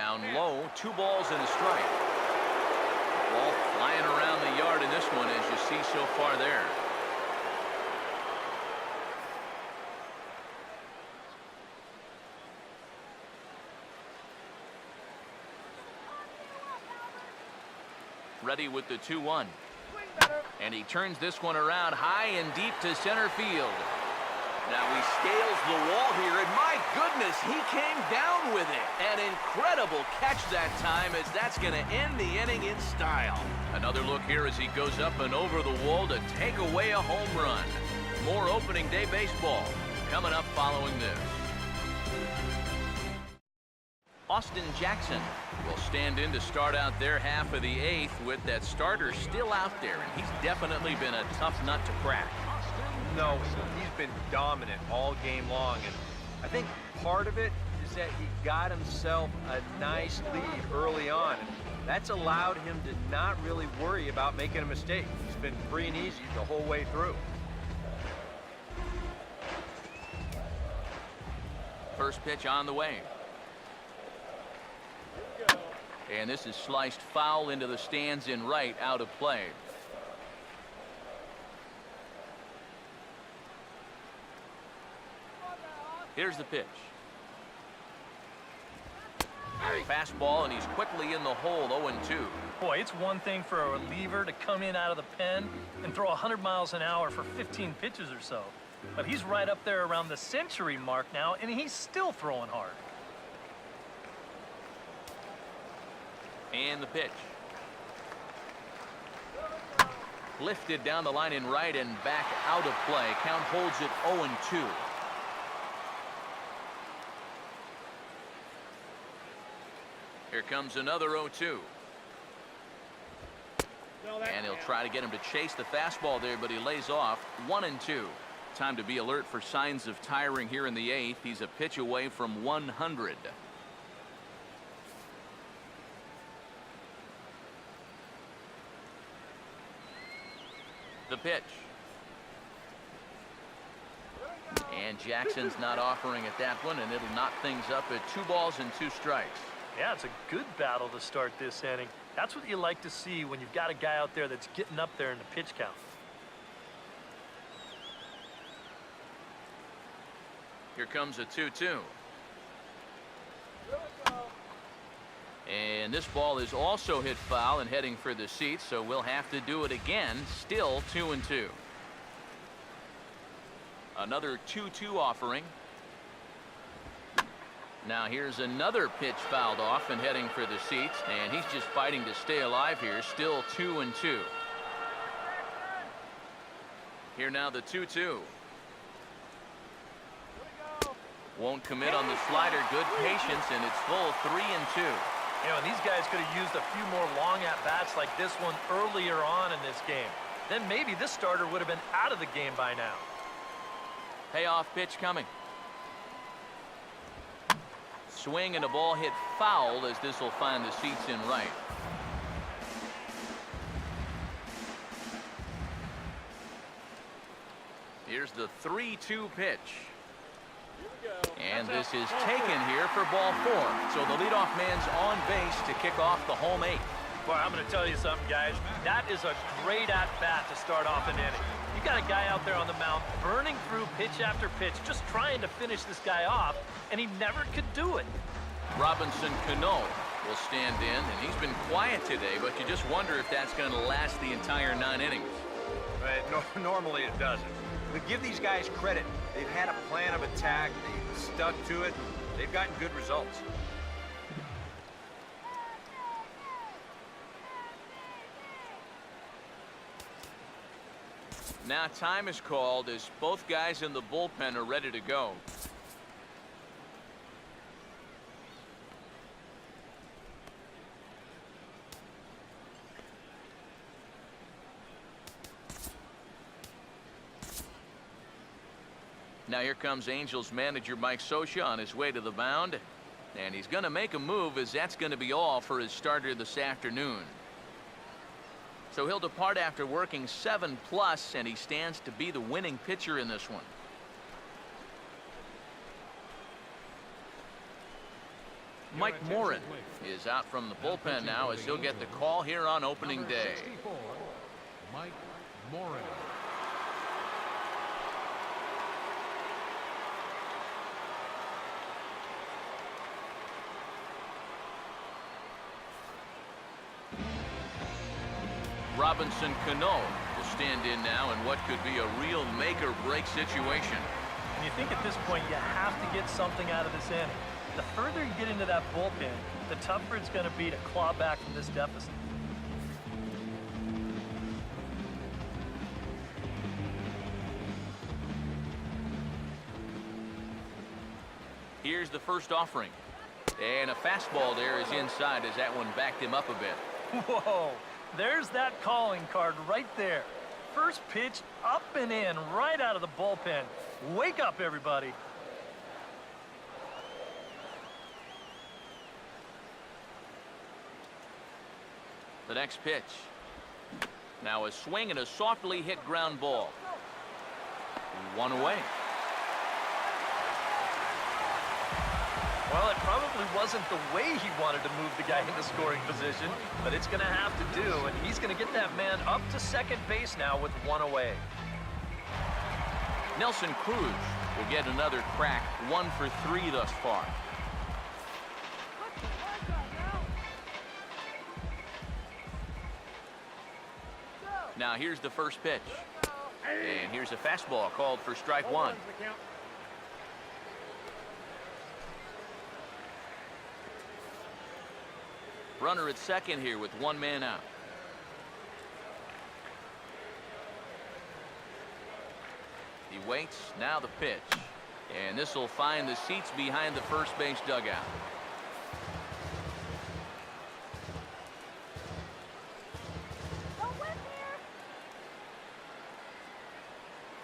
Down low, 2 balls and a strike. Ball flying around the yard in this one, as you see so far there. Ready with the 2-1. And he turns this one around high and deep to center field. Now he scales the wall here, and my goodness, he came down with it. An incredible catch that time, as that's going to end the inning in style. Another look here as he goes up and over the wall to take away a home run. More opening day baseball coming up following this. Austin Jackson will stand in to start out their half of the 8th with that starter still out there, and he's definitely been a tough nut to crack. No, he's been dominant all game long, and I think part of it is that he got himself a nice lead early on. That's allowed him to not really worry about making a mistake. He's been free and easy the whole way through. First pitch on the way. And this is sliced foul into the stands in right, out of play. Here's the pitch. Fastball, and he's quickly in the hole, 0-2. Boy, it's one thing for a reliever to come in out of the pen and throw 100 miles an hour for 15 pitches or so. But he's right up there around the century mark now, and he's still throwing hard. And the pitch. Lifted down the line in right and back out of play. Count holds it 0-2. Here comes another 0-2. And he'll try to get him to chase the fastball there, but he lays off. 1-2. Time to be alert for signs of tiring here in the 8th. He's a pitch away from 100. The pitch. And Jackson's not offering at that one, and it'll knock things up at 2 balls and 2 strikes. Yeah, it's a good battle to start this inning. That's what you like to see when you've got a guy out there that's getting up there in the pitch count. Here comes a 2-2. And this ball is also hit foul and heading for the seats, so we'll have to do it again. Still 2-2. Another 2-2 offering. Now here's another pitch fouled off and heading for the seats, and he's just fighting to stay alive here. Still 2-2. Here now the 2-2. Won't commit on the slider. Good patience, and it's full 3-2. You know, and these guys could have used a few more long at-bats like this one earlier on in this game. Then maybe this starter would have been out of the game by now. Payoff pitch coming. Swing and a ball hit foul, as this will find the seats in right. Here's the 3-2 pitch. And this is taken here for ball 4. So the leadoff man's on base to kick off the home 8th. Boy, I'm going to tell you something, guys. That is a great at-bat to start off an inning. You got a guy out there on the mound burning through pitch after pitch, just trying to finish this guy off, and he never could do it. Robinson Cano will stand in, and he's been quiet today, but you just wonder if that's going to last the entire 9 innings. Normally it doesn't. But give these guys credit. They've had a plan of attack. They've stuck to it. They've gotten good results. Now time is called as both guys in the bullpen are ready to go. Now here comes Angels manager Mike Scioscia on his way to the mound, and he's going to make a move, as that's going to be all for his starter this afternoon. So he'll depart after working 7+, and he stands to be the winning pitcher in this one. Mike Morin is out from the bullpen now as he'll get the call here on opening day. Mike Morin. Robinson Cano will stand in now in what could be a real make-or-break situation. And you think at this point you have to get something out of this inning. The further you get into that bullpen, the tougher it's going to be to claw back from this deficit. Here's the first offering. And a fastball there is inside as that one backed him up a bit. Whoa, there's that calling card right there. First pitch up and in right out of the bullpen. Wake up, everybody. The next pitch. Now a swing and a softly hit ground ball. One away. Well, it probably wasn't the way he wanted to move the guy into scoring position, but it's going to have to do, and he's going to get that man up to second base now with one away. Nelson Cruz will get another crack, 1 for 3 thus far. Now here's the first pitch. And here's a fastball called for strike 1. Runner at second here with 1 man out. He waits, now the pitch. And this will find the seats behind the first base dugout.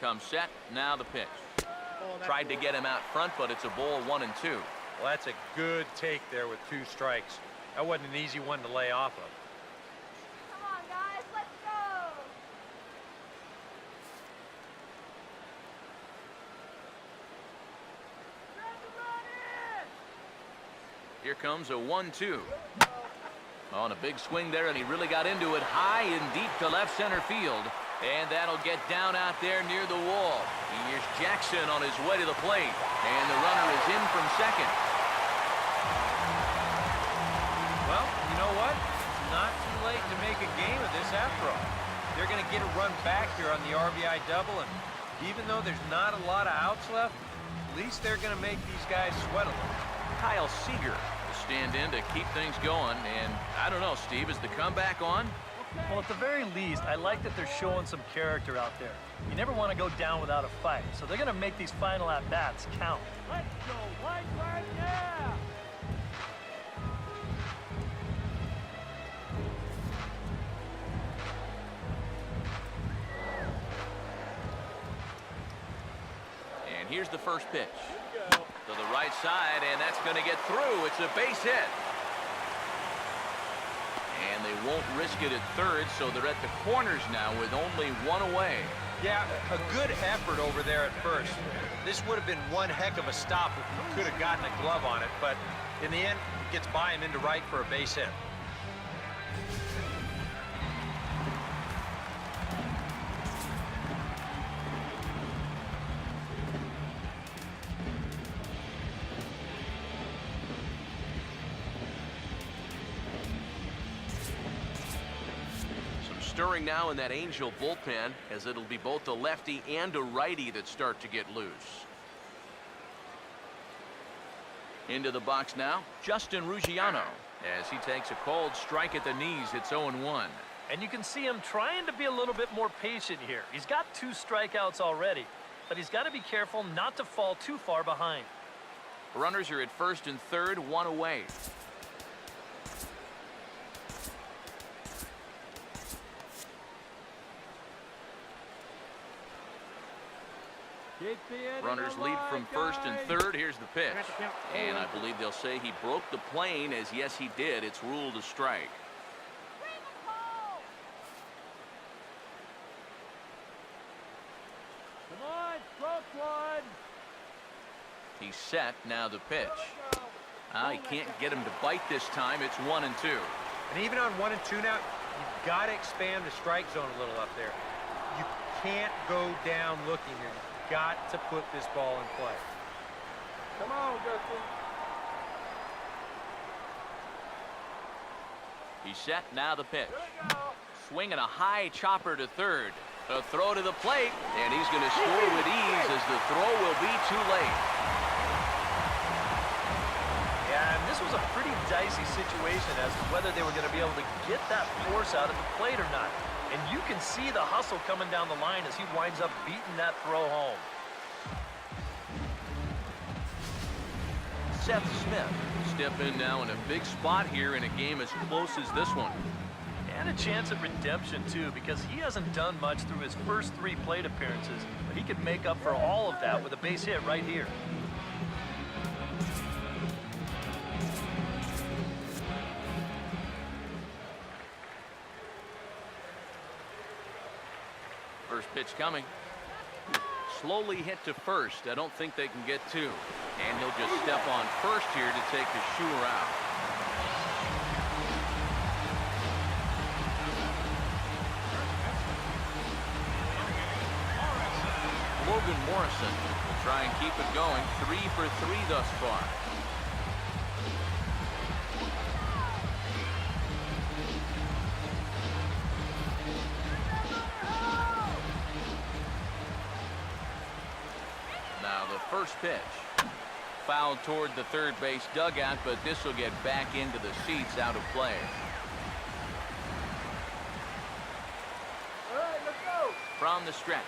Comes set, now the pitch. Tried to get him out front, but it's a ball 1 and 2. Well, that's a good take there with 2 strikes. That wasn't an easy one to lay off of. Come on, guys, let's go. Here comes a 1-2. On a big swing there, and he really got into it high and deep to left center field. And that'll get down out there near the wall. Here's Jackson on his way to the plate. And the runner is in from second. Well, you know what? It's not too late to make a game of this after all. They're going to get a run back here on the RBI double, and even though there's not a lot of outs left, at least they're going to make these guys sweat a little. Kyle Seager will stand in to keep things going. And I don't know, Steve, is the comeback on? Well, at the very least, I like that they're showing some character out there. You never want to go down without a fight, so they're going to make these final at-bats count. Let's go, Whitebird, yeah! And here's the first pitch. To the right side, and that's going to get through. It's a base hit. And they won't risk it at third, so they're at the corners now with only 1 away. Yeah, a good effort over there at first. This would have been one heck of a stop if he could have gotten a glove on it, but in the end, it gets by him into right for a base hit. Stirring now in that Angel bullpen, as it'll be both a lefty and a righty that start to get loose. Into the box now, Justin Ruggiano, as he takes a cold strike at the knees. It's 0-1. And you can see him trying to be a little bit more patient here. He's got 2 strikeouts already, but he's got to be careful not to fall too far behind. Runners are at first and third, 1 away. Runners lead from first and third. Here's the pitch. And I believe they'll say he broke the plane, as yes, he did. It's ruled a strike. Come on, stroke one. He's set, now the pitch. He can't get him to bite this time. It's 1-2. And even on 1 and 2 now, you've got to expand the strike zone a little up there. You can't go down looking here. You've got to put this ball in play. Come on, Justin. He's set, now the pitch. Swinging a high chopper to third. A throw to the plate, and he's going to score with ease as the throw will be too late. Yeah, and this was a pretty dicey situation as to whether they were going to be able to get that force out at the plate or not. And you can see the hustle coming down the line as he winds up beating that throw home. Seth Smith step in now in a big spot here in a game as close as this one. And a chance at redemption, too, because he hasn't done much through his first 3 plate appearances, but he could make up for all of that with a base hit right here. First pitch coming. Slowly hit to first. I don't think they can get 2. And he'll just step on first here to take the shooter out. Logan Morrison will try and keep it going. 3 for 3 thus far. Now the first pitch. Fouled toward the third base dugout, but this will get back into the seats, out of play. All right, let's go. From the stretch.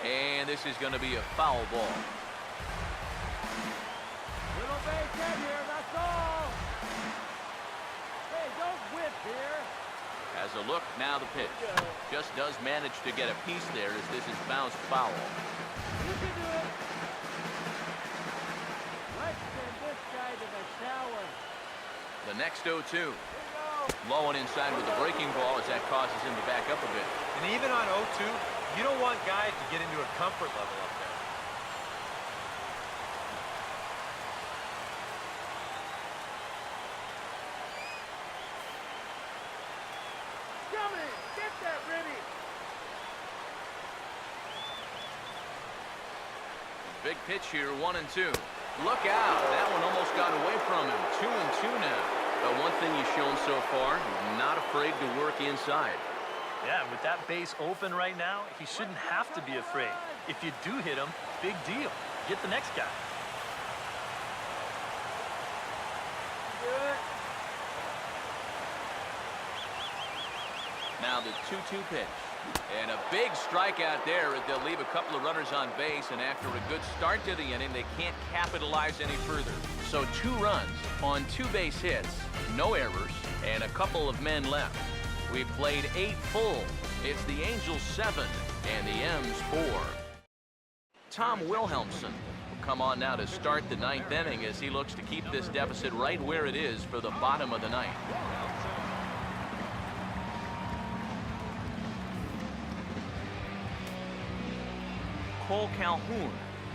And this is going to be a foul ball. Little base hit here, that's all. Hey, don't whip here. Has a look, now the pitch. Just does manage to get a piece there as this is bounced foul. You can do it. Let's send this guy to the shower. The next 0-2. Here we go. Low and inside with the breaking ball as that causes him to back up a bit. And even on 0-2, you don't want guys to get into a comfort level up there. Coming, get that ready. Big pitch here, 1-2. Look out, that one almost got away from him. 2-2 now. But one thing he's shown so far, not afraid to work inside. Yeah, with that base open right now, he shouldn't have to be afraid. If you do hit him, big deal. Get the next guy. Good. Now the 2-2 pitch. And a big strikeout there as they'll leave a couple of runners on base, and after a good start to the inning, they can't capitalize any further. So 2 runs on 2 base hits, no errors, and a couple of men left. We've played 8 full. It's the Angels 7 and the M's 4. Tom Wilhelmsen will come on now to start the 9th inning as he looks to keep this deficit right where it is for the bottom of the 9th. Cole Calhoun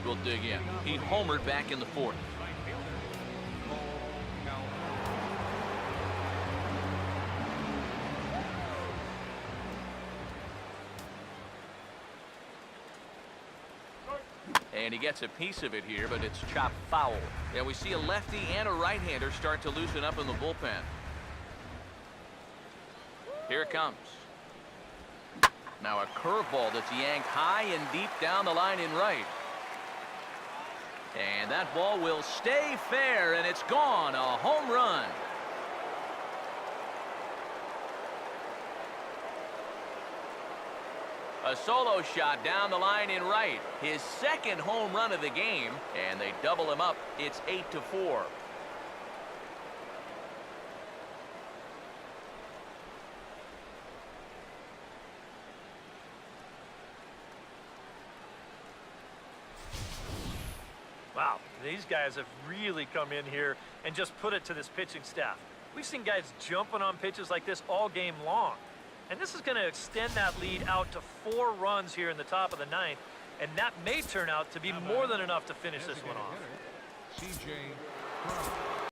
will dig in. He homered back in the 4th. And he gets a piece of it here, but it's chopped foul. And we see a lefty and a right-hander start to loosen up in the bullpen. Here it comes. Now a curveball that's yanked high and deep down the line in right. And that ball will stay fair, and it's gone. A home run. A solo shot down the line in right. His second home run of the game, and they double him up. It's 8-4. Wow, these guys have really come in here and just put it to this pitching staff. We've seen guys jumping on pitches like this all game long. And this is going to extend that lead out to 4 runs here in the top of the 9th. And that may turn out to be more than enough to finish this one off. C.J. throw.